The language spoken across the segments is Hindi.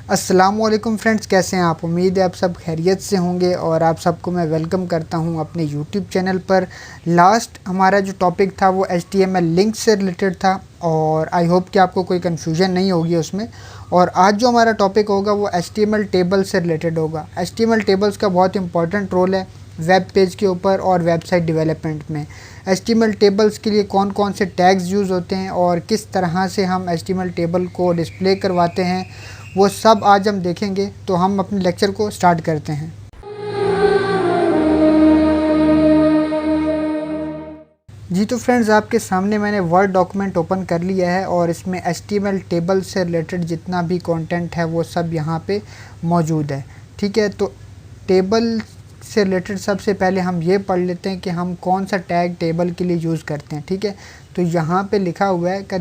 अस्सलामुअलैकुम फ्रेंड्स, कैसे हैं आप। उम्मीद है आप सब खैरियत से होंगे और आप सबको मैं वेलकम करता हूं अपने यूट्यूब चैनल पर। लास्ट हमारा जो टॉपिक था वो HTML लिंक से रिलेटेड था और आई होप कि आपको कोई कन्फ्यूजन नहीं होगी उसमें। और आज जो हमारा टॉपिक होगा वो HTML टेबल से रिलेटेड होगा। HTML टेबल्स का बहुत इंपॉर्टेंट रोल है वेब पेज के ऊपर और वेबसाइट डेवलपमेंट में। HTML टेबल्स के लिए कौन कौन से टैग्स यूज़ होते हैं और किस तरह से हम HTML टेबल को डिस्प्ले करवाते हैं, वो सब आज हम देखेंगे। तो हम अपने लेक्चर को स्टार्ट करते हैं। जी तो फ्रेंड्स, आपके सामने मैंने वर्ड डॉक्यूमेंट ओपन कर लिया है और इसमें HTML टेबल से रिलेटेड जितना भी कंटेंट है वो सब यहाँ पे मौजूद है। ठीक है, तो टेबल से रिलेटेड सबसे पहले हम ये पढ़ लेते हैं कि हम कौन सा टैग टेबल के लिए यूज़ करते हैं। ठीक है, तो यहाँ पे लिखा हुआ है कि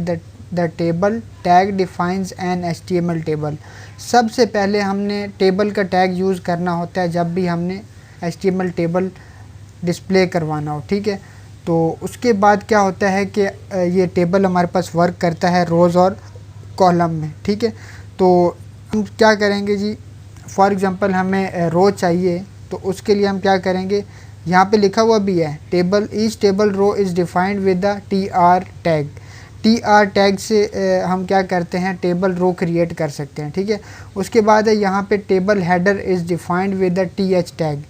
the table tag defines N HTML table. सबसे पहले हमने टेबल का टैग यूज़ करना होता है जब भी हमने HTML टेबल डिस्प्ले करवाना हो। ठीक है, तो उसके बाद क्या होता है कि ये टेबल हमारे पास वर्क करता है रोज़ और कॉलम में। ठीक है, तो हम क्या करेंगे जी, फॉर एग्ज़ाम्पल हमें रो चाहिए तो उसके लिए हम क्या करेंगे, यहाँ पे लिखा हुआ भी है table each table row is defined with the TR tag. TR tag से हम क्या करते हैं, टेबल रो क्रिएट कर सकते हैं। ठीक है, उसके बाद है यहाँ पे table header is defined with the TH tag.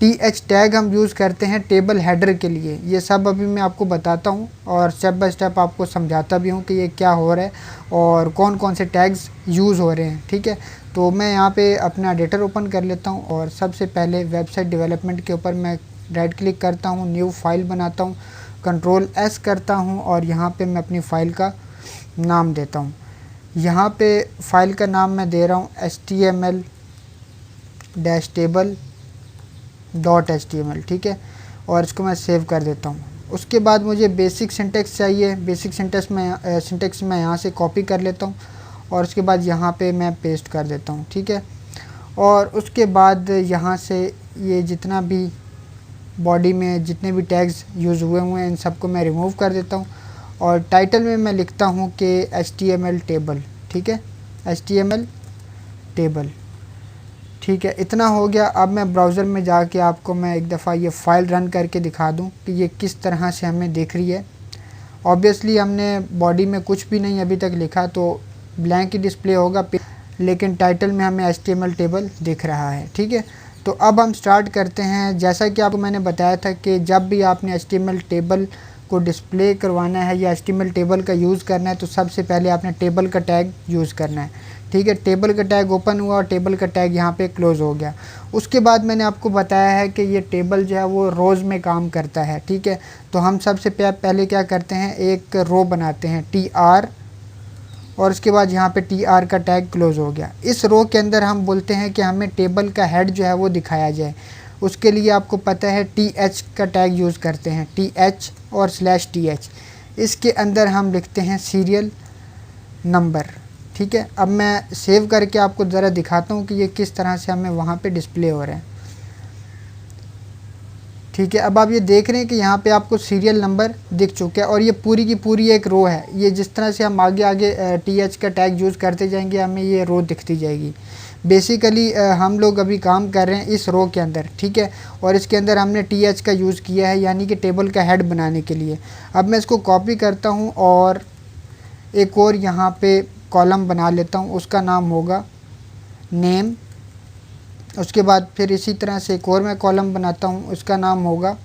TH tag हम यूज़ करते हैं टेबल हेडर के लिए। ये सब अभी मैं आपको बताता हूँ और स्टेप बाय स्टेप आपको समझाता भी हूँ कि ये क्या हो रहा है और कौन कौन से टैग्स यूज़ हो रहे हैं। ठीक है, तो मैं यहाँ पे अपना एडिटर ओपन कर लेता हूँ और सबसे पहले वेबसाइट डेवलपमेंट के ऊपर मैं राइट क्लिक करता हूँ, न्यू फाइल बनाता हूँ, Ctrl+S करता हूँ और यहाँ पे मैं अपनी फ़ाइल का नाम देता हूँ। यहाँ पे फ़ाइल का नाम मैं दे रहा हूँ HTML-table.html। ठीक है, और इसको मैं सेव कर देता हूँ। उसके बाद मुझे बेसिक सिंटेक्स चाहिए। बेसिक सिंटेक्स मैं यहाँ से कॉपी कर लेता हूँ और उसके बाद यहाँ पे मैं पेस्ट कर देता हूँ। ठीक है, और उसके बाद यहाँ से ये जितना भी बॉडी में जितने भी टैग्स यूज़ हुए हैं इन सबको मैं रिमूव कर देता हूँ और टाइटल में मैं लिखता हूँ कि HTML टेबल। ठीक है, HTML टेबल। ठीक है, इतना हो गया। अब मैं ब्राउज़र में जाके आपको मैं एक दफ़ा ये फ़ाइल रन करके दिखा दूँ कि ये किस तरह से हमें दिख रही है। ऑब्वियसली हमने बॉडी में कुछ भी नहीं अभी तक लिखा तो ब्लैंक ही डिस्प्ले होगा, लेकिन टाइटल में हमें HTML टेबल दिख रहा है। ठीक है, तो अब हम स्टार्ट करते हैं। जैसा कि आपको मैंने बताया था कि जब भी आपने HTML टेबल को डिस्प्ले करवाना है या HTML टेबल का यूज़ करना है तो सबसे पहले आपने टेबल का टैग यूज़ करना है। ठीक है, टेबल का टैग ओपन हुआ और टेबल का टैग यहाँ पे क्लोज़ हो गया। उसके बाद मैंने आपको बताया है कि ये टेबल जो है वो रोज़ में काम करता है। ठीक है, तो हम सबसे पहले क्या करते हैं, एक रो बनाते हैं TR और उसके बाद यहाँ पे TR का टैग क्लोज़ हो गया। इस रो के अंदर हम बोलते हैं कि हमें टेबल का हेड जो है वो दिखाया जाए। उसके लिए आपको पता है TH का टैग यूज़ करते हैं, TH और /TH। इसके अंदर हम लिखते हैं सीरियल नंबर। ठीक है, अब मैं सेव करके आपको ज़रा दिखाता हूँ कि ये किस तरह से हमें वहाँ पे डिस्प्ले हो रहे हैं। ठीक है, अब आप ये देख रहे हैं कि यहाँ पे आपको सीरियल नंबर दिख चुका है और ये पूरी की पूरी एक रो है। ये जिस तरह से हम आगे आगे TH का टैग यूज़ करते जाएंगे हमें ये रो दिखती जाएगी। बेसिकली हम लोग अभी काम कर रहे हैं इस रो के अंदर। ठीक है, और इसके अंदर हमने TH का यूज़ किया है यानी कि टेबल का हेड बनाने के लिए। अब मैं इसको कॉपी करता हूँ और एक और यहाँ पे कॉलम बना लेता हूँ, उसका नाम होगा नेम। उसके बाद फिर इसी तरह से एक और मैं कॉलम बनाता हूँ, उसका नाम होगा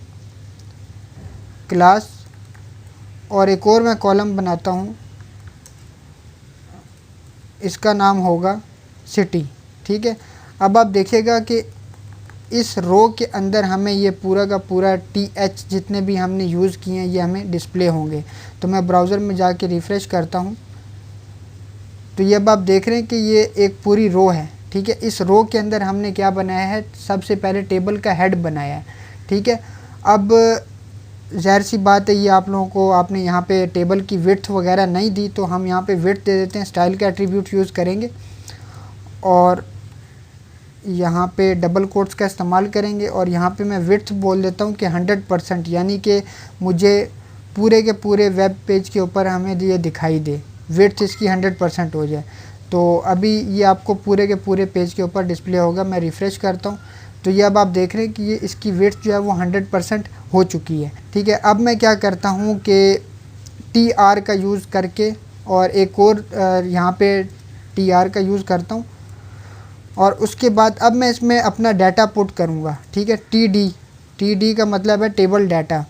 क्लास। और एक और मैं कॉलम बनाता हूँ, इसका नाम होगा सिटी। ठीक है, अब आप देखिएगा कि इस रो के अंदर हमें ये पूरा का पूरा TH जितने भी हमने यूज़ किए हैं ये हमें डिस्प्ले होंगे। तो मैं ब्राउज़र में जाके रिफ़्रेश करता हूँ तो ये अब आप देख रहे हैं कि ये एक पूरी रो है। ठीक है, इस रो के अंदर हमने क्या बनाया है, सबसे पहले टेबल का हेड बनाया है। ठीक है, अब ज़ाहिर सी बात है ये आप लोगों को आपने यहाँ पे टेबल की विड्थ वगैरह नहीं दी तो हम यहाँ पे विड्थ दे देते हैं, स्टाइल का एट्रीब्यूट यूज़ करेंगे और यहाँ पे डबल कोट्स का इस्तेमाल करेंगे और यहाँ पे मैं विड्थ बोल देता हूँ कि 100%, यानी कि मुझे पूरे के पूरे वेब पेज के ऊपर हमें ये दिखाई दे, विड्थ इसकी 100% हो जाए। तो अभी ये आपको पूरे के पूरे पेज के ऊपर डिस्प्ले होगा। मैं रिफ़्रेश करता हूँ तो ये अब आप देख रहे हैं कि ये इसकी विड्थ जो है वो 100% हो चुकी है। ठीक है, अब मैं क्या करता हूँ कि TR का यूज़ करके और एक और यहाँ पे TR का यूज़ करता हूँ और उसके बाद अब मैं इसमें अपना डाटा पुट करूँगा। ठीक है, TD का मतलब है टेबल डाटा।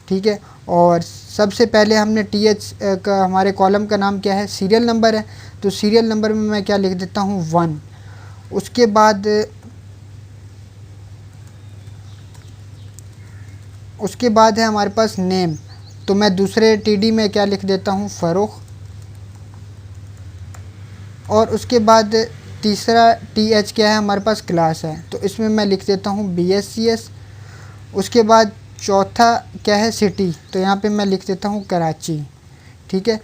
ठीक है, और सबसे पहले हमने TH का हमारे कॉलम का नाम क्या है, सीरियल नंबर है, तो सीरियल नंबर में मैं क्या लिख देता हूँ 1। उसके बाद है हमारे पास नेम, तो मैं दूसरे TD में क्या लिख देता हूँ, फ़ारूक। और उसके बाद तीसरा TH क्या है, हमारे पास क्लास है, तो इसमें मैं लिख देता हूँ BSCS। उसके बाद चौथा क्या है, सिटी, तो यहाँ पे मैं लिख देता हूँ कराची। ठीक है,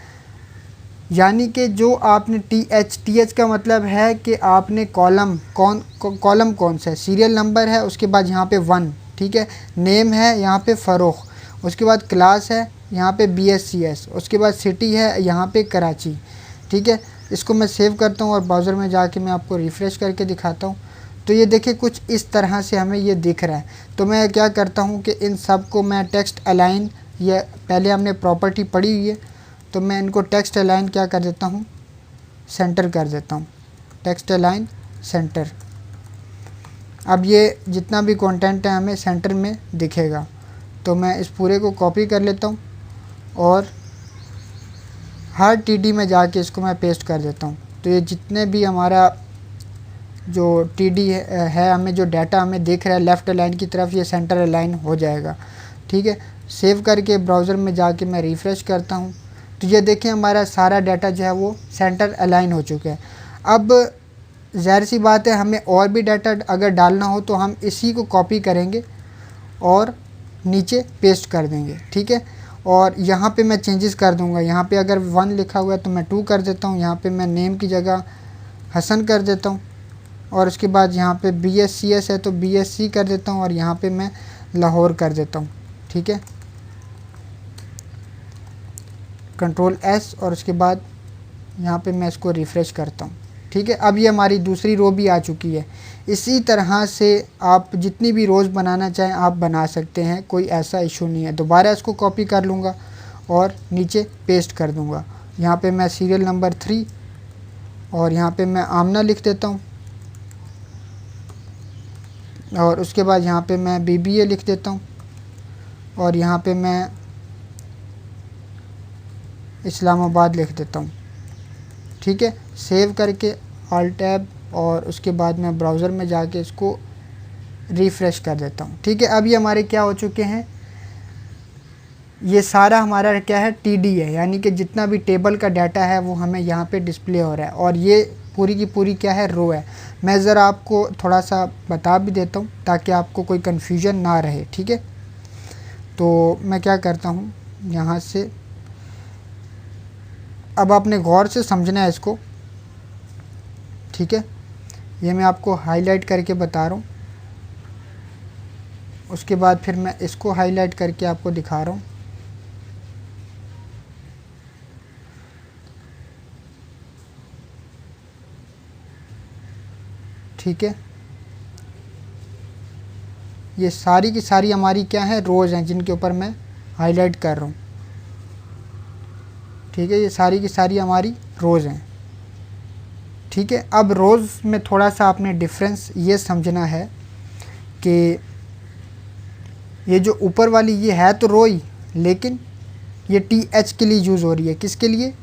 यानी कि जो आपने TH का मतलब है कि आपने कॉलम कौन सा है, सीरियल नंबर है, उसके बाद यहाँ पे 1। ठीक है, नेम है यहाँ पे फ़ारूक, उसके बाद क्लास है यहाँ पे BSCS, उसके बाद सिटी है यहाँ पे कराची। ठीक है, इसको मैं सेव करता हूँ और ब्राउज़र में जाके मैं आपको रिफ़्रेश करके दिखाता हूँ। तो ये देखिए कुछ इस तरह से हमें ये दिख रहा है। तो मैं क्या करता हूँ कि इन सब को मैं टेक्स्ट अलाइन, ये पहले हमने प्रॉपर्टी पढ़ी हुई है, तो मैं इनको टेक्स्ट अलाइन क्या कर देता हूँ, सेंटर कर देता हूँ, टेक्स्ट अलाइन सेंटर। अब ये जितना भी कंटेंट है हमें सेंटर में दिखेगा। तो मैं इस पूरे को कॉपी कर लेता हूँ और हर TD में जाके इसको मैं पेस्ट कर देता हूँ। तो ये जितने भी हमारा जो TD है हमें जो डाटा हमें दिख रहा है लेफ़्ट अलाइन की तरफ, ये सेंटर अलाइन हो जाएगा। ठीक है, सेव करके ब्राउज़र में जाके मैं रिफ़्रेश करता हूँ तो ये देखें हमारा सारा डाटा जो है वो सेंटर अलाइन हो चुका है। अब ज़ाहिर सी बात है हमें और भी डाटा अगर डालना हो तो हम इसी को कॉपी करेंगे और नीचे पेस्ट कर देंगे। ठीक है, और यहाँ पे मैं चेंजेस कर दूँगा। यहाँ पे अगर 1 लिखा हुआ है तो मैं 2 कर देता हूँ, यहाँ पे मैं नेम की जगह हसन कर देता हूँ, और उसके बाद यहाँ पे BSCS है तो BSC कर देता हूँ, और यहाँ पे मैं लाहौर कर देता हूँ। ठीक है, कंट्रोल S, और उसके बाद यहाँ पे मैं इसको रिफ़्रेश करता हूँ। ठीक है, अब ये हमारी दूसरी रो भी आ चुकी है। इसी तरह से आप जितनी भी रोज़ बनाना चाहें आप बना सकते हैं, कोई ऐसा इशू नहीं है। दोबारा इसको कॉपी कर लूँगा और नीचे पेस्ट कर दूँगा। यहाँ पे मैं सीरियल नंबर 3 और यहाँ पे मैं आमना लिख देता हूँ, और उसके बाद यहाँ पे मैं BBA लिख देता हूँ, और यहाँ पे मैं इस्लामाबाद लिख देता हूँ। ठीक है, सेव करके ऑल्ट टैब, और उसके बाद मैं ब्राउज़र में जाके इसको रिफ़्रेश कर देता हूँ। ठीक है, अब ये हमारे क्या हो चुके हैं, ये सारा हमारा क्या है, TD है, यानी कि जितना भी टेबल का डाटा है वो हमें यहाँ पे डिस्प्ले हो रहा है, और ये पूरी की पूरी क्या है, रो है। मैं ज़रा आपको थोड़ा सा बता भी देता हूँ ताकि आपको कोई कन्फ्यूजन ना रहे। ठीक है, तो मैं क्या करता हूँ यहाँ से, अब आपने गौर से समझना है इसको। ठीक है, ये मैं आपको हाईलाइट करके बता रहा हूँ, उसके बाद फिर मैं इसको हाईलाइट करके आपको दिखा रहा हूँ। ठीक है, ये सारी की सारी हमारी क्या है, रोज़ हैं जिनके ऊपर मैं हाईलाइट कर रहा हूँ। ठीक है, ये सारी की सारी हमारी रोज़ हैं। ठीक है, अब रोज़ में थोड़ा सा आपने डिफरेंस ये समझना है कि ये जो ऊपर वाली ये है तो रो ही, लेकिन ये TH के लिए यूज़ हो रही है। किसके लिए,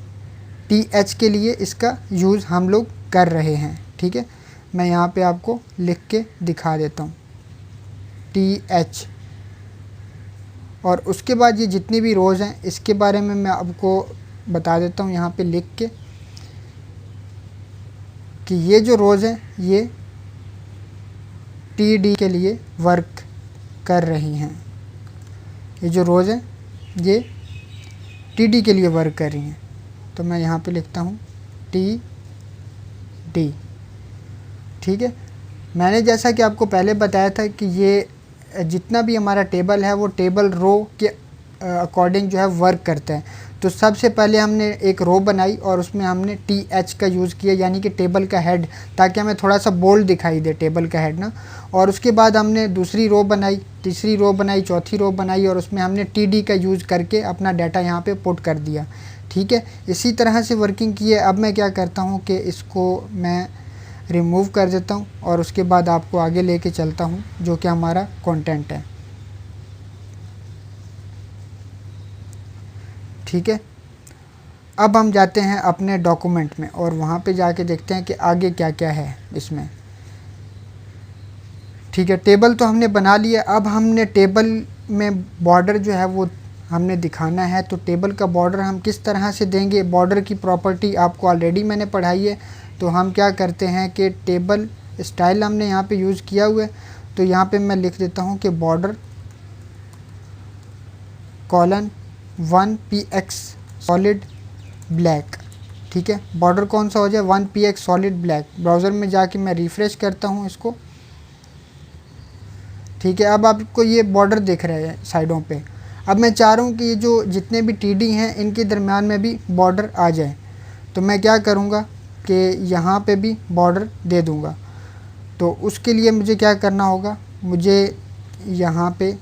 TH के लिए इसका यूज़ हम लोग कर रहे हैं। ठीक है, मैं यहाँ पे आपको लिख के दिखा देता हूँ TH, और उसके बाद ये जितनी भी रोज़ हैं इसके बारे में मैं आपको बता देता हूँ यहाँ पे लिख के, कि ये जो रोज़ हैं ये TD के लिए वर्क कर रही हैं। ये जो रोज़ हैं ये TD के लिए वर्क कर रही हैं। तो मैं यहाँ पे लिखता हूँ TD। ठीक है, मैंने जैसा कि आपको पहले बताया था कि ये जितना भी हमारा टेबल है वो टेबल रो के अकॉर्डिंग जो है वर्क करता है। तो सबसे पहले हमने एक रो बनाई और उसमें हमने TH का यूज़ किया, यानी कि टेबल का हेड, ताकि हमें थोड़ा सा बोल्ड दिखाई दे टेबल का हेड ना। और उसके बाद हमने दूसरी रो बनाई, तीसरी रो बनाई, चौथी रो बनाई और उसमें हमने TD का यूज़ करके अपना डाटा यहाँ पे पुट कर दिया। ठीक है, इसी तरह से वर्किंग की है। अब मैं क्या करता हूँ कि इसको मैं रिमूव कर देता हूँ और उसके बाद आपको आगे लेके चलता हूँ जो कि हमारा कंटेंट है। ठीक है, अब हम जाते हैं अपने डॉक्यूमेंट में और वहाँ पे जाके देखते हैं कि आगे क्या क्या है इसमें। ठीक है, टेबल तो हमने बना लिया। अब हमने टेबल में बॉर्डर जो है वो हमने दिखाना है। तो टेबल का बॉर्डर हम किस तरह से देंगे, बॉर्डर की प्रॉपर्टी आपको ऑलरेडी मैंने पढ़ाई है। तो हम क्या करते हैं कि टेबल स्टाइल हमने यहाँ पे यूज़ किया हुआ है। तो यहाँ पे मैं लिख देता हूँ कि border colon 1px solid black. ठीक है, बॉर्डर कौन सा हो जाए, 1px सॉलिड ब्लैक। ब्राउज़र में जाके मैं रिफ़्रेश करता हूँ इसको। ठीक है, अब आपको ये बॉर्डर दिख रहे हैं साइडों पे। अब मैं चाह रहा हूँ कि ये जो जितने भी TD हैं इनके दरमियान में भी बॉर्डर आ जाए। तो मैं क्या करूँगा कि यहाँ पे भी बॉर्डर दे दूँगा। तो उसके लिए मुझे क्या करना होगा, मुझे यहाँ पे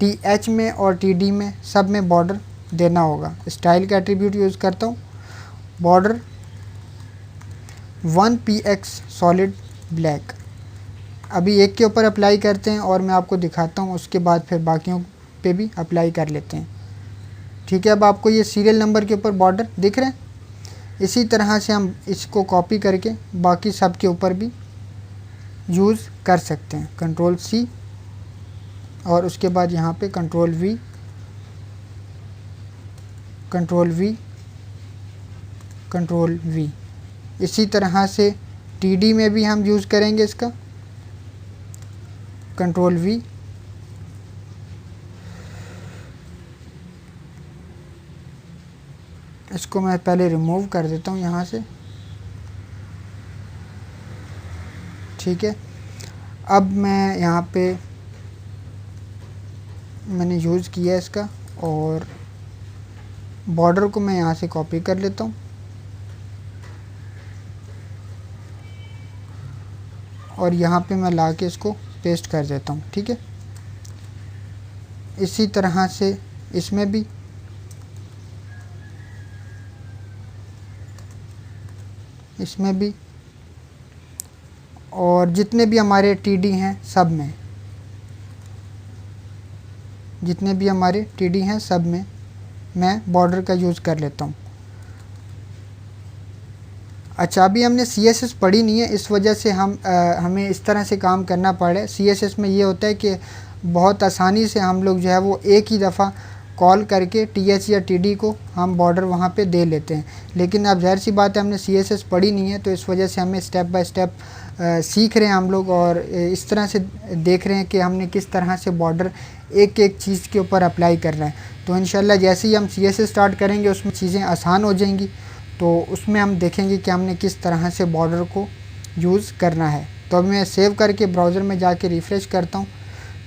TH में और TD में सब में बॉर्डर देना होगा। स्टाइल का एट्रीब्यूट यूज़ करता हूँ, बॉर्डर 1px सॉलिड ब्लैक। अभी एक के ऊपर अप्लाई करते हैं और मैं आपको दिखाता हूँ, उसके बाद फिर बाकियों पे भी अप्लाई कर लेते हैं। ठीक है, अब आपको ये सीरियल नंबर के ऊपर बॉर्डर दिख रहे हैं। इसी तरह से हम इसको कॉपी करके बाकी सब के ऊपर भी यूज़ कर सकते हैं। Ctrl+C और उसके बाद यहाँ पे Ctrl+V, Ctrl+V, Ctrl+V। इसी तरह से TD में भी हम यूज़ करेंगे इसका, Ctrl+V, इसको मैं पहले रिमूव कर देता हूँ यहाँ से। ठीक है, अब मैं यहाँ पे मैंने यूज़ किया है इसका और बॉर्डर को मैं यहाँ से कॉपी कर लेता हूँ और यहाँ पे मैं ला के इसको पेस्ट कर देता हूँ। ठीक है, इसी तरह से इसमें भी, इसमें भी, और जितने भी हमारे TD हैं सब में, जितने भी हमारे TD हैं सब में मैं बॉर्डर का यूज़ कर लेता हूँ। अच्छा, अभी हमने CSS पढ़ी नहीं है, इस वजह से हमें इस तरह से काम करना पड़े। CSS में ये होता है कि बहुत आसानी से हम लोग जो है वो एक ही दफ़ा कॉल करके TH या TD को हम बॉर्डर वहाँ पे दे लेते हैं। लेकिन अब ज़ाहिर सी बात है हमने CSS पढ़ी नहीं है, तो इस वजह से हमें स्टेप बाय स्टेप सीख रहे हैं हम लोग और इस तरह से देख रहे हैं कि हमने किस तरह से बॉर्डर एक एक चीज़ के ऊपर अप्लाई करना है। तो इंशाल्लाह जैसे ही हम CSS स्टार्ट करेंगे उसमें चीज़ें आसान हो जाएंगी। तो उसमें हम देखेंगे कि हमने किस तरह से बॉर्डर को यूज़ करना है। तो अब मैं सेव करके ब्राउज़र में जाके रिफ़्रेश करता हूँ।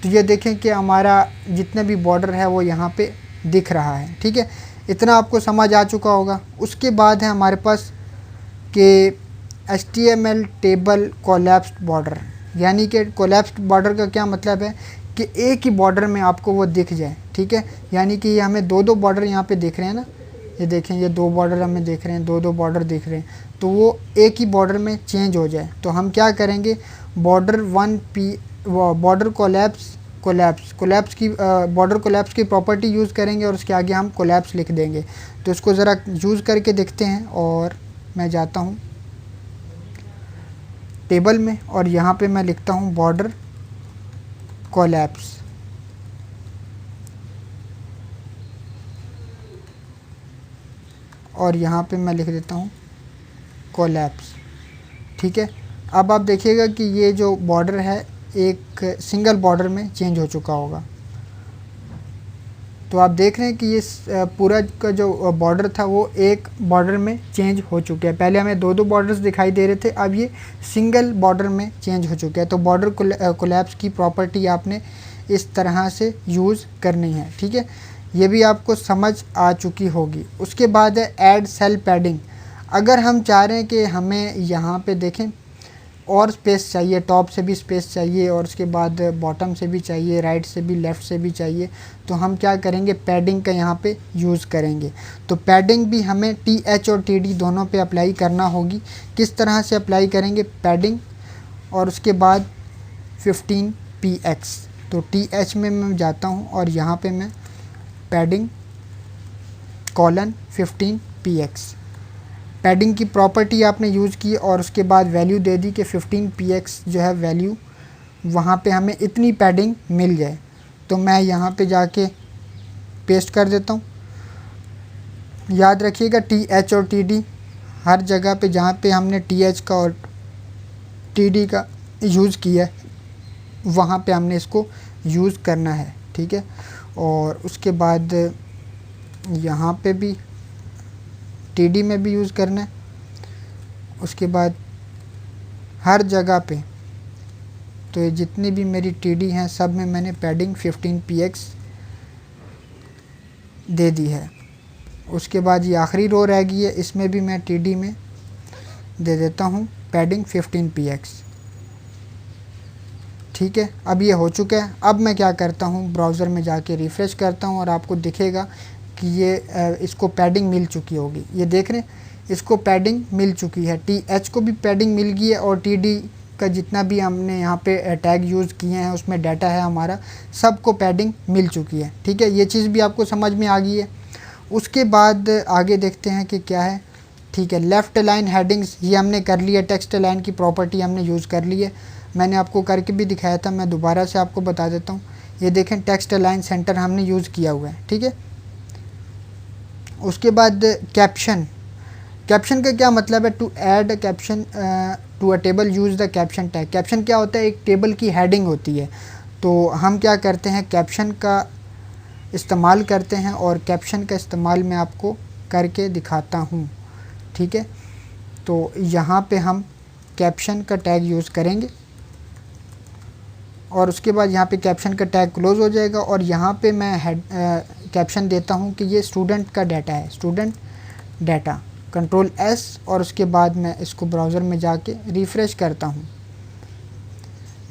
तो ये देखें कि हमारा जितना भी बॉर्डर है वो यहाँ पे दिख रहा है। ठीक है, इतना आपको समझ आ चुका होगा। उसके बाद है हमारे पास कि HTML टेबल कोलैप्स्ड बॉर्डर, यानी कि कोलैप्स्ड बॉर्डर का क्या मतलब है कि एक ही बॉर्डर में आपको वो दिख जाए। ठीक है, यानी कि ये हमें दो बॉर्डर यहाँ पे दिख रहे हैं ना, ये देखें, ये 2 बॉर्डर हमें दिख रहे हैं, 2 बॉर्डर दिख रहे हैं, तो वो एक ही बॉर्डर में चेंज हो जाए। तो हम क्या करेंगे, बॉर्डर कोलैप्स की बॉर्डर कोलैप्स की प्रॉपर्टी यूज़ करेंगे और उसके आगे हम कोलैप्स लिख देंगे। तो इसको ज़रा यूज़ करके देखते हैं। और मैं जाता हूँ टेबल में और यहाँ पे मैं लिखता हूँ बॉर्डर कोलैप्स। और यहाँ पे मैं लिख देता हूँ कोलैप्स। ठीक है, अब आप देखिएगा कि ये जो बॉर्डर है एक सिंगल बॉर्डर में चेंज हो चुका होगा। तो आप देख रहे हैं कि ये पूरा का जो बॉर्डर था वो एक बॉर्डर में चेंज हो चुका है। पहले हमें 2 बॉर्डर्स दिखाई दे रहे थे, अब ये सिंगल बॉर्डर में चेंज हो चुका है। तो बॉर्डर कोलैप्स की प्रॉपर्टी आपने इस तरह से यूज़ करनी है। ठीक है, ये भी आपको समझ आ चुकी होगी। उसके बाद है ऐड सेल पैडिंग। अगर हम चाह रहे हैं कि हमें यहाँ पे देखें और स्पेस चाहिए, टॉप से भी स्पेस चाहिए और उसके बाद बॉटम से भी चाहिए, राइट से भी, लेफ़्ट से भी चाहिए, तो हम क्या करेंगे, पैडिंग का यहाँ पे यूज़ करेंगे। तो पैडिंग भी हमें TH और TD दोनों पे अप्लाई करना होगी। किस तरह से अप्लाई करेंगे पैडिंग, और उसके बाद 15px। तो TH में मैं जाता हूँ और यहाँ पे मैं पैडिंग कॉलन 15px, पैडिंग की प्रॉपर्टी आपने यूज़ की और उसके बाद वैल्यू दे दी कि 15px जो है वैल्यू, वहाँ पे हमें इतनी पैडिंग मिल जाए। तो मैं यहाँ पे जाके पेस्ट कर देता हूँ। याद रखिएगा TH और TD हर जगह पे जहाँ पे हमने TH का और TD का यूज़ किया है वहाँ पे हमने इसको यूज़ करना है, ठीक है। और उसके बाद यहाँ पे भी TD में भी यूज़ करना है। उसके बाद हर जगह पे, तो ये जितनी भी मेरी TD हैं सब में मैंने पैडिंग 15px दे दी है। उसके बाद ये आखिरी रो रह गई है, इसमें भी मैं TD में दे देता हूँ पैडिंग 15px, ठीक है। अब ये हो चुका है। अब मैं क्या करता हूँ, ब्राउज़र में जाके रिफ़्रेश करता हूँ और आपको दिखेगा कि ये इसको पैडिंग मिल चुकी होगी। ये देख रहे हैं, इसको पैडिंग मिल चुकी है। TH को भी पैडिंग मिल गई है और TD का जितना भी हमने यहाँ पे टैग यूज़ किए हैं उसमें डाटा है हमारा, सबको पैडिंग मिल चुकी है, ठीक है। ये चीज़ भी आपको समझ में आ गई है। उसके बाद आगे देखते हैं कि क्या है, ठीक है। लेफ़्ट लाइन हेडिंग्स ये हमने कर लिया, टेक्स्ट लाइन की प्रॉपर्टी हमने यूज़ कर ली है। मैंने आपको करके भी दिखाया था, मैं दोबारा से आपको बता देता हूँ। ये देखें टेक्स्ट लाइन सेंटर हमने यूज़ किया हुआ है, ठीक है। उसके बाद कैप्शन, कैप्शन का क्या मतलब है, to add caption to a table use the caption tag. Caption क्या होता है, एक टेबल की हेडिंग होती है। तो हम क्या करते हैं, कैप्शन का इस्तेमाल करते हैं और कैप्शन का इस्तेमाल मैं आपको करके दिखाता हूँ, ठीक है। तो यहाँ पे हम कैप्शन का टैग यूज़ करेंगे और उसके बाद यहाँ पे कैप्शन का टैग क्लोज़ हो जाएगा और यहाँ पे मैं कैप्शन देता हूँ कि ये स्टूडेंट का डाटा है, स्टूडेंट डाटा, कंट्रोल S, और उसके बाद मैं इसको ब्राउज़र में जाके रिफ़्रेश करता हूँ,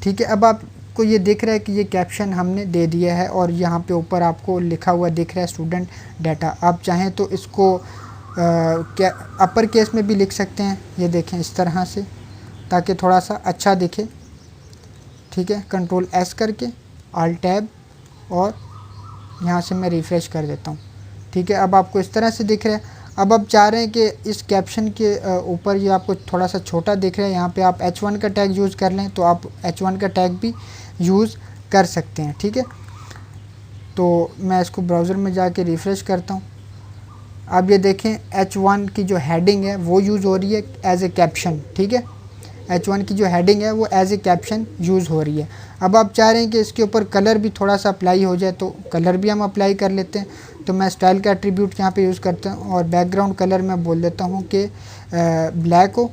ठीक है। अब आपको ये दिख रहा है कि ये कैप्शन हमने दे दिया है और यहाँ पे ऊपर आपको लिखा हुआ दिख रहा है स्टूडेंट डाटा। आप चाहें तो इसको क्या अपर केस में भी लिख सकते हैं, ये देखें इस तरह से, ताकि थोड़ा सा अच्छा दिखे, ठीक है। कंट्रोल S करके Alt टैब और यहाँ से मैं रिफ़्रेश कर देता हूँ, ठीक है। अब आपको इस तरह से दिख रहा है। अब आप चाह रहे हैं कि इस कैप्शन के ऊपर ये आपको थोड़ा सा छोटा दिख रहा है, यहाँ पे आप H1 का टैग यूज़ कर लें तो आप H1 का टैग भी यूज़ कर सकते हैं, ठीक है। तो मैं इसको ब्राउज़र में जाके रिफ़्रेश करता हूँ। अब ये देखें H1 की जो हेडिंग है वो यूज़ हो रही है एज ए कैप्शन, ठीक है। H1 की जो हेडिंग है वो एज ए कैप्शन यूज़ हो रही है। अब आप चाह रहे हैं कि इसके ऊपर कलर भी थोड़ा सा अप्लाई हो जाए, तो कलर भी हम अप्लाई कर लेते हैं। तो मैं स्टाइल का एट्रीब्यूट यहाँ पे यूज़ करता हूँ और बैकग्राउंड कलर मैं बोल देता हूँ कि ब्लैक हो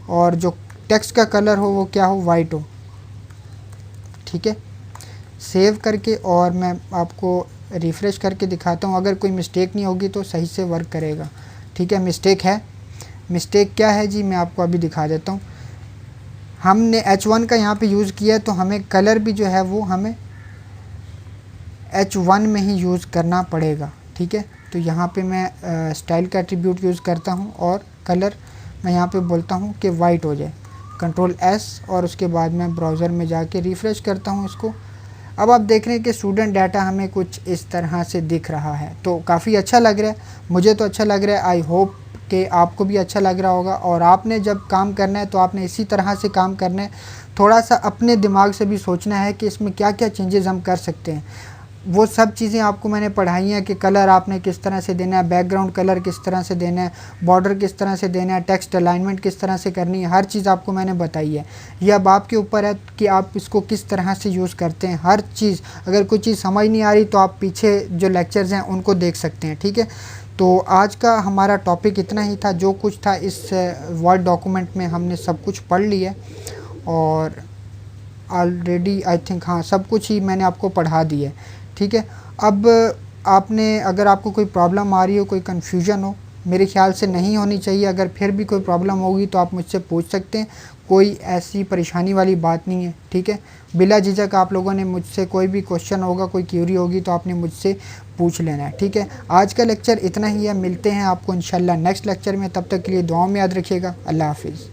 और जो टेक्स्ट का कलर हो वो क्या हो, वाइट हो, ठीक है। सेव करके और मैं आपको रिफ़्रेश करके दिखाता हूँ। अगर कोई मिस्टेक नहीं होगी तो सही से वर्क करेगा, ठीक है। मिस्टेक है, मिस्टेक क्या है जी, मैं आपको अभी दिखा देता हूँ। हमने H1 का यहाँ पे यूज़ किया है तो हमें कलर भी जो है वो हमें H1 में ही यूज़ करना पड़ेगा, ठीक है। तो यहाँ पे मैं स्टाइल का एट्रीब्यूट यूज़ करता हूँ और कलर मैं यहाँ पे बोलता हूँ कि वाइट हो जाए, कंट्रोल S, और उसके बाद मैं ब्राउज़र में जाके रिफ़्रेश करता हूँ इसको। अब आप देख रहे हैं कि स्टूडेंट डाटा हमें कुछ इस तरह से दिख रहा है, तो काफ़ी अच्छा लग रहा है, मुझे तो अच्छा लग रहा है। आई होप कि आपको भी अच्छा लग रहा होगा। और आपने जब काम करना है तो आपने इसी तरह से काम करना है, थोड़ा सा अपने दिमाग से भी सोचना है कि इसमें क्या क्या चेंजेस हम कर सकते हैं। वो सब चीज़ें आपको मैंने पढ़ाई हैं कि कलर आपने किस तरह से देना है, बैकग्राउंड कलर किस तरह से देना है, बॉर्डर किस तरह से देना है, टेक्स्ट अलाइनमेंट किस तरह से करनी है, हर चीज़ आपको मैंने बताई है। ये अब आपके ऊपर है कि आप इसको किस तरह से यूज़ करते हैं, हर चीज़। अगर कोई चीज़ समझ नहीं आ रही तो आप पीछे जो लेक्चर्स हैं उनको देख सकते हैं, ठीक है। तो आज का हमारा टॉपिक इतना ही था। जो कुछ था इस वर्ड डॉक्यूमेंट में हमने सब कुछ पढ़ लिया और ऑलरेडी आई थिंक हाँ सब कुछ ही मैंने आपको पढ़ा दिया है, ठीक है। अब आपने अगर आपको कोई प्रॉब्लम आ रही हो, कोई कन्फ्यूजन हो, मेरे ख्याल से नहीं होनी चाहिए। अगर फिर भी कोई प्रॉब्लम होगी तो आप मुझसे पूछ सकते हैं, कोई ऐसी परेशानी वाली बात नहीं है, ठीक है। बिला झिझक आप लोगों ने मुझसे कोई भी क्वेश्चन होगा, कोई क्यूरी होगी तो आपने मुझसे पूछ लेना है, ठीक है। आज का लेक्चर इतना ही है, मिलते हैं आपको इंशाल्लाह नेक्स्ट लेक्चर में। तब तक के लिए दुआओं में याद रखिएगा। अल्लाह हाफिज़।